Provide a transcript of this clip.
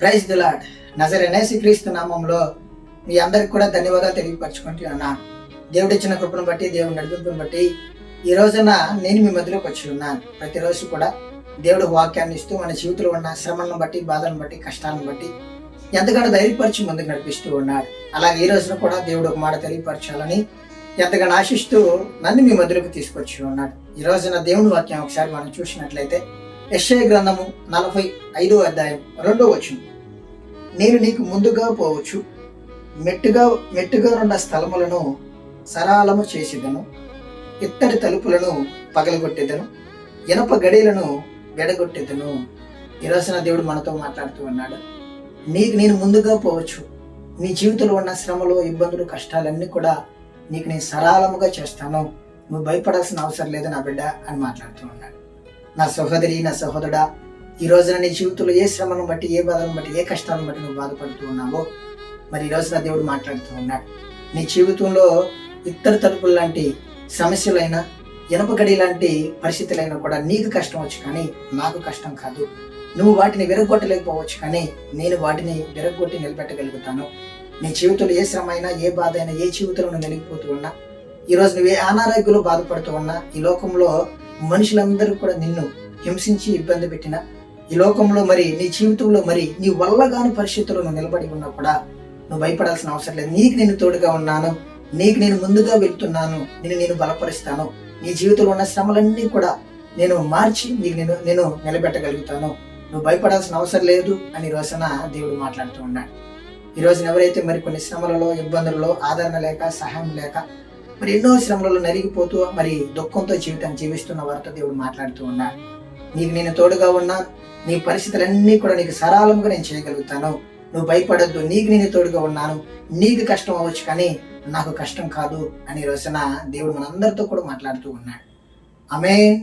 Praise the lord. నజరేయుడైన క్రీస్తు నామంలో మీ అందరికి కూడా ధన్యవాదాలు తెలియపరచుకుంటున్నాను. దేవుడు ఇచ్చిన కృపను బట్టి, దేవుడి నడిపింపును బట్టి ఈ రోజున నేను మీ మధ్యలోకి వచ్చి ఉన్నాను. ప్రతిరోజు కూడా దేవుడు వాక్యాన్ని ఇస్తూ మన జీవితంలో ఉన్న శ్రమలను బట్టి, బాధలను బట్టి, కష్టాలను బట్టి ఎంతగానో ధైర్యపరిచి ముందుకు నడిపిస్తూ ఉన్నాడు. అలాగే ఈ రోజున కూడా దేవుడు ఒక మాట తెలియపరచాలని ఎంతగానో ఆశిస్తూ నన్ను మీ మధ్యలోకి తీసుకొచ్చి ఉన్నాడు. ఈ రోజున దేవుని వాక్యం ఒకసారి మనం చూసినట్లయితే యెషయా గ్రంథము 45వ అధ్యాయం 2వ వచనం. నేను నీకు ముందుగా పోవచ్చు, మెట్టుగా ఉన్న స్థలములను సరాలము చేసేదను, ఇత్తడి తలుపులను పగలగొట్టేదను, ఇనప గడియలను విడగొట్టేదను. ఈ రోజున దేవుడు మనతో మాట్లాడుతూ ఉన్నాడు. నీకు నేను ముందుగా పోవచ్చు, నీ జీవితంలో ఉన్న శ్రమలు, ఇబ్బందులు, కష్టాలన్నీ కూడా నీకు నేను సరళముగా చేస్తాను, నువ్వు భయపడాల్సిన అవసరం లేదు నా బిడ్డ అని మాట్లాడుతూ ఉన్నాడు. నా సహోదరి, నా సహోదరుడా, ఈ రోజున నీ జీవితంలో ఏ శ్రమను బట్టి, ఏ బాధను బట్టి, ఏ కష్టాలను బట్టి నువ్వు బాధపడుతూ ఉన్నావో మరి ఈ రోజున దేవుడు మాట్లాడుతూ ఉన్నాడు. నీ జీవితంలో ఇత్తడి తలుపులు లాంటి సమస్యలైనా, ఇనప గడి లాంటి పరిస్థితులైనా కూడా నీకు కష్టం వచ్చు, కానీ నాకు కష్టం కాదు. నువ్వు వాటిని విరగొట్టలేకపోవచ్చు, కానీ నేను వాటిని విరగొట్టి నిలబెట్టగలుగుతాను. నీ జీవితంలో ఏ శ్రమ అయినా, ఏ బాధ అయినా, ఏ జీవితంలో నువ్వు వెలిగిపోతూ ఉన్నా, ఈరోజు నువ్వు ఏ అనారోగ్యంలో బాధపడుతూ ఉన్నా, ఈ లోకంలో మనుషులందరూ కూడా నిన్ను హింసించి ఇబ్బంది పెట్టిన ఈ లోకంలో మరి నీ జీవితంలో మరి నీ వల్ల కాని పరిస్థితుల్లో నువ్వు నిలబడి ఉన్నా కూడా నువ్వు భయపడాల్సిన అవసరం లేదు. నీకు నేను తోడుగా ఉన్నాను, నీకు నేను ముందుగా వెళ్తున్నాను, నేను బలపరుస్తాను. నీ జీవితంలో ఉన్న శ్రమలన్నీ కూడా నేను మార్చి నీకు నేను నిలబెట్టగలుగుతాను, నువ్వు భయపడాల్సిన అవసరం లేదు అని ఈ రోజున దేవుడు మాట్లాడుతూ ఉన్నాడు. ఈ రోజున ఎవరైతే మరి కొన్ని శ్రమలలో, ఇబ్బందులలో ఆదరణ లేక, సహాయం లేక మరి ఎన్నో శ్రమలలో నలిగిపోతూ మరి దుఃఖంతో జీవితాన్ని జీవిస్తున్న వారితో దేవుడు మాట్లాడుతూ ఉన్నాడు. నీకు నేను తోడుగా ఉన్నా, నీ పరిస్థితులన్నీ కూడా నీకు సరళంగా నేను చేయగలుగుతాను, నువ్వు భయపడద్దు, నీకు నేను తోడుగా ఉన్నాను. నీకు కష్టం అవ్వచ్చు, కానీ నాకు కష్టం కాదు అని రోజున దేవుడు మనందరితో కూడా మాట్లాడుతూ ఉన్నాడు. ఆమేన్.